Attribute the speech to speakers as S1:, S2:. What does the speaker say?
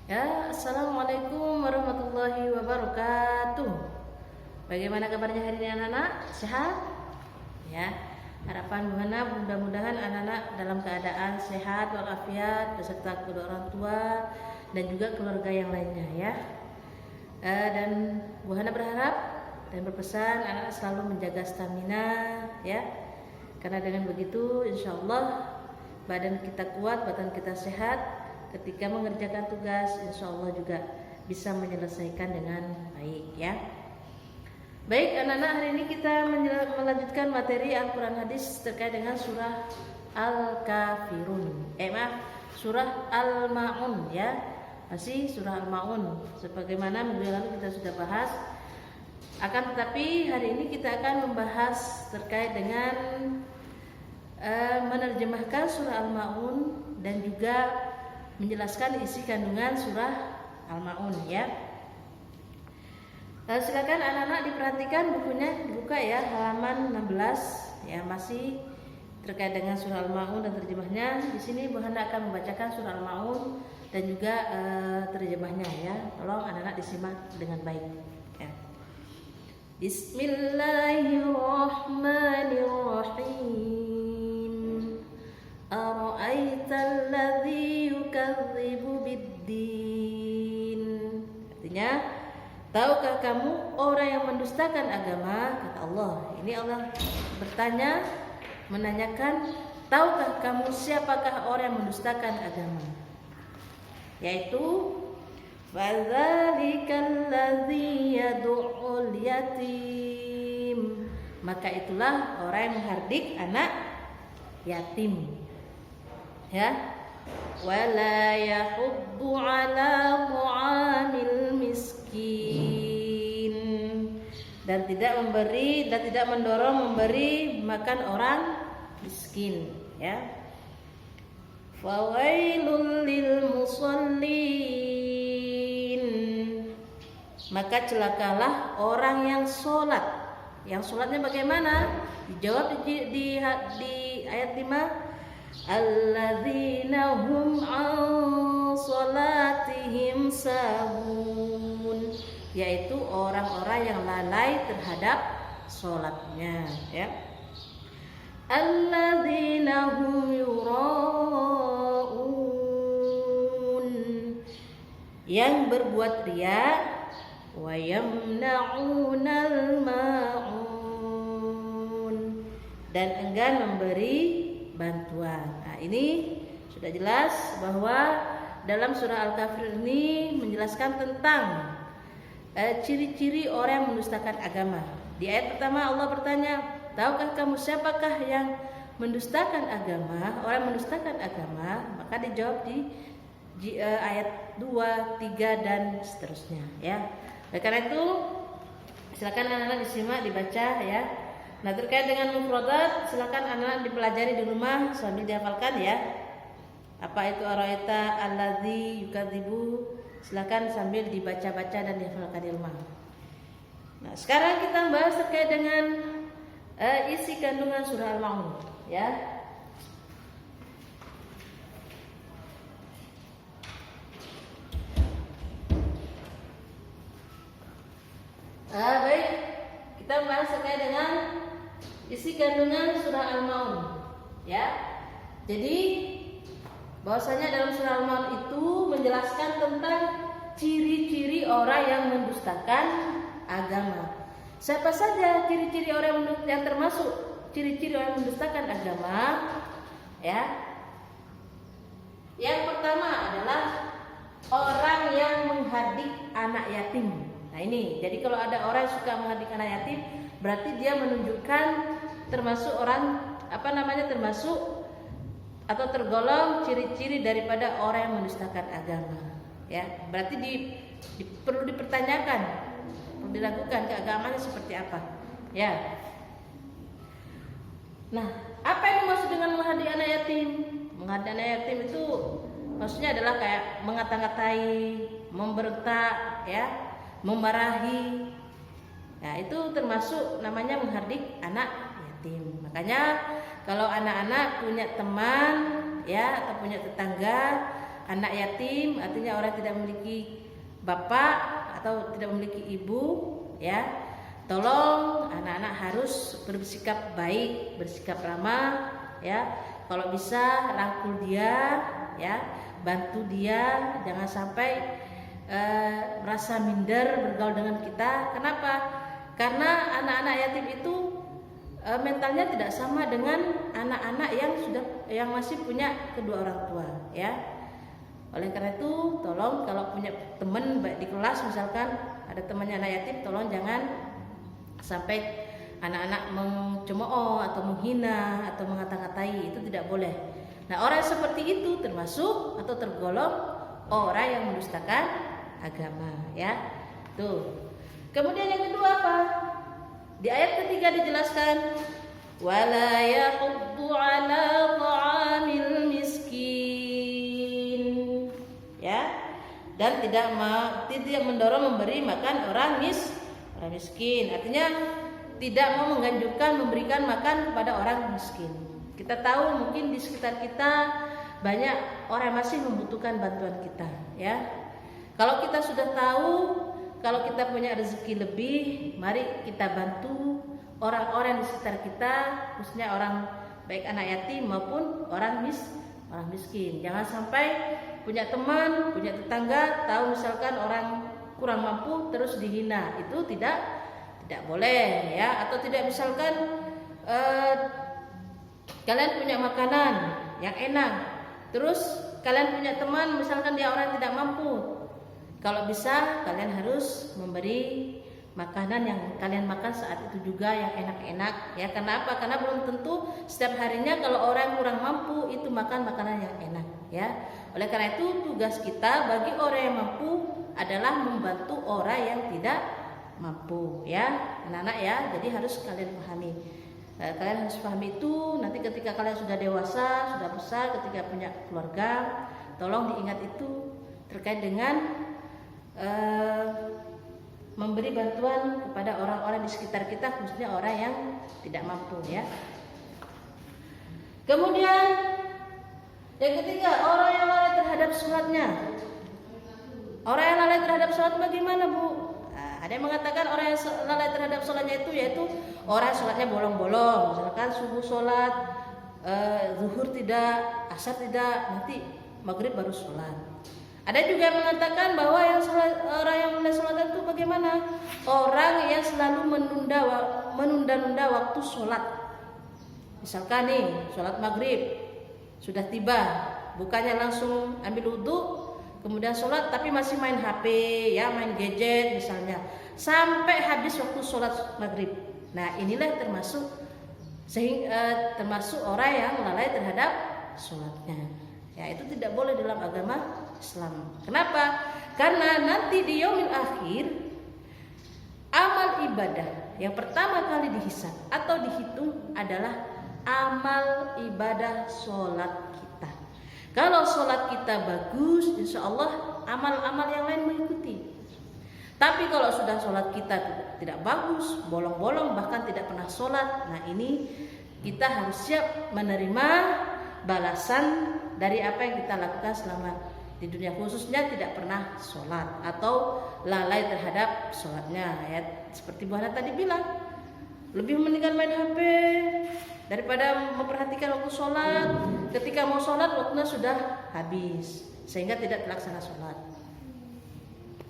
S1: Ya, assalamualaikum warahmatullahi wabarakatuh. Bagaimana kabarnya hari ini anak-anak? Sehat? Ya, harapan Buhana mudah-mudahan anak-anak dalam keadaan sehat walafiat beserta kedua orang tua dan juga keluarga yang lainnya ya. Dan Buhana berharap dan berpesan anak-anak selalu menjaga stamina ya. Karena dengan begitu insya Allah badan kita kuat, badan kita sehat. Ketika mengerjakan tugas, insya Allah juga bisa menyelesaikan dengan baik ya. Baik anak-anak, hari ini kita melanjutkan materi Al-Quran Hadis terkait dengan surah Al-Kafirun. Surah Al-Ma'un ya. Masih surah Al-Ma'un. Sebagaimana minggu lalu kita sudah bahas. Akan tetapi hari ini kita akan membahas terkait dengan menerjemahkan surah Al-Ma'un dan juga menjelaskan isi kandungan surah Al-Ma'un ya. Silakan anak-anak diperhatikan bukunya, dibuka ya halaman 16 ya, masih terkait dengan surah Al-Ma'un dan terjemahnya. Di sini Buhana akan membacakan surah Al-Ma'un dan juga terjemahnya ya. Tolong anak-anak disimak dengan baik ya. Bismillahirrahmanirrahim. Ara'aital ladzi yukadzibu biddin. Artinya, tahukah kamu orang yang mendustakan agama? Kata Allah. Ini Allah bertanya, menanyakan, tahukah kamu siapakah orang yang mendustakan agama? Yaitu fadzalikal ladzi yad'ul yatim. Maka itulah orang yang menghardik anak yatim. Ya, wala yahuddu ala mu'amil miskin, dan tidak memberi dan tidak mendorong memberi makan orang miskin ya. Fawailul lil musallin, maka celakalah orang yang sholat. Yang sholatnya bagaimana? Dijawab di ayat 5, alladzina hum an sholatihim sahun, yaitu orang-orang yang lalai terhadap sholatnya ya. Alladzina hum yura'un, yang berbuat riya, wa yamna'unal ma'un, dan enggan memberi bantuan. Nah, ini sudah jelas bahwa dalam surah Al-Kafir ini menjelaskan tentang ciri-ciri orang yang mendustakan agama. Di ayat pertama Allah bertanya, tahukah kamu siapakah yang mendustakan agama? Orang yang mendustakan agama. Maka dijawab di ayat 2, 3 dan seterusnya ya. Oleh karena itu silakan anak-anak disimak, dibaca ya. Nah, terkait dengan mufradat, silakan anak-anak dipelajari di rumah sambil dihafalkan ya. Apa itu araita alladzi yukadzibu? Silakan sambil dibaca-baca dan dihafalkan di rumah. Nah, sekarang kita bahas terkait dengan isi kandungan surah Al-Ma'un ya. Baik, kita bahas terkait dengan isi kandungan surah Al-Ma'un ya. Jadi bahwasanya dalam surah Al-Ma'un itu menjelaskan tentang ciri-ciri orang yang mendustakan agama. Siapa saja ciri-ciri orang yang termasuk ciri-ciri orang yang mendustakan agama ya. Yang pertama adalah orang yang menghardik anak yatim. Nah ini, jadi kalau ada orang yang suka menghardik anak yatim, berarti dia menunjukkan termasuk orang termasuk atau tergolong ciri-ciri daripada orang yang mendustakan agama ya. Berarti perlu dipertanyakan, perlu dilakukan keagamaannya seperti apa ya. Nah, apa yang dimaksud dengan menghardik anak yatim? Menghardik anak yatim itu maksudnya adalah kayak mengata-ngatai, memberontak ya, memarahi. Nah, itu termasuk namanya menghardik anak yatim. Makanya kalau anak-anak punya teman ya atau punya tetangga anak yatim, artinya orang tidak memiliki bapak atau tidak memiliki ibu, ya. Tolong anak-anak harus bersikap baik, bersikap ramah, ya. Kalau bisa rangkul dia, ya, bantu dia, jangan sampai merasa minder bergaul dengan kita. Kenapa? Karena anak-anak yatim itu mentalnya tidak sama dengan anak-anak yang masih punya kedua orang tua, ya. Oleh karena itu, tolong kalau punya teman baik di kelas, misalkan ada temannya anak yatim, tolong jangan sampai anak-anak mencemooh atau menghina atau mengata-ngatai, itu tidak boleh. Nah, orang seperti itu termasuk atau tergolong orang yang mendustakan agama, ya. Tuh. Kemudian yang kedua apa? Di ayat ketiga dijelaskan wala yahuddu ala ta'amil miskin, ya, dan tidak mendorong memberi makan orang miskin. Artinya tidak mau menganjurkan memberikan makan kepada orang miskin. Kita tahu mungkin di sekitar kita banyak orang yang masih membutuhkan bantuan kita, ya. Kalau kita sudah tahu kalau kita punya rezeki lebih, mari kita bantu orang-orang di sekitar kita, khususnya orang baik anak yatim maupun orang miskin. Jangan sampai punya teman, punya tetangga, tahu misalkan orang kurang mampu terus dihina, itu tidak boleh, ya. Atau tidak misalkan kalian punya makanan yang enak, terus kalian punya teman misalkan dia orang tidak mampu. Kalau bisa kalian harus memberi makanan yang kalian makan saat itu juga yang enak-enak, ya. Kenapa? Karena belum tentu setiap harinya kalau orang kurang mampu itu makan makanan yang enak, ya. Oleh karena itu tugas kita bagi orang yang mampu adalah membantu orang yang tidak mampu, ya, anak-anak, ya. Jadi harus kalian pahami. Kalian harus pahami itu. Nanti ketika kalian sudah dewasa, sudah besar, ketika punya keluarga, tolong diingat itu terkait dengan memberi bantuan kepada orang-orang di sekitar kita, khususnya orang yang tidak mampu, ya. Kemudian yang ketiga, orang yang lalai terhadap sholatnya. Orang yang lalai terhadap sholat bagaimana, Bu? Nah, ada yang mengatakan orang yang lalai terhadap sholatnya itu yaitu orang yang sholatnya bolong-bolong, misalkan subuh sholat, zuhur tidak, asar tidak, nanti maghrib baru sholat. Ada juga yang mengatakan bahwa orang yang lalai sholat itu bagaimana? Orang yang selalu menunda-nunda waktu sholat. Misalkan nih, sholat maghrib sudah tiba, bukannya langsung ambil wudhu, kemudian sholat tapi masih main HP, ya, main gadget misalnya, sampai habis waktu sholat maghrib. Nah, inilah termasuk orang yang lalai terhadap sholatnya. Ya, itu tidak boleh dalam agama Islam. Kenapa? Karena nanti di yaumil akhir amal ibadah yang pertama kali dihisab atau dihitung adalah amal ibadah sholat kita. Kalau sholat kita bagus, insya Allah amal-amal yang lain mengikuti. Tapi kalau sudah sholat kita tidak bagus, bolong-bolong, bahkan tidak pernah sholat, nah ini kita harus siap menerima balasan dari apa yang kita lakukan selama di dunia, khususnya tidak pernah sholat atau lalai terhadap sholatnya, ya. Seperti Bu Hana tadi bilang, lebih mendingan main HP daripada memperhatikan waktu sholat. Ketika mau sholat waktunya sudah habis sehingga tidak terlaksana sholat.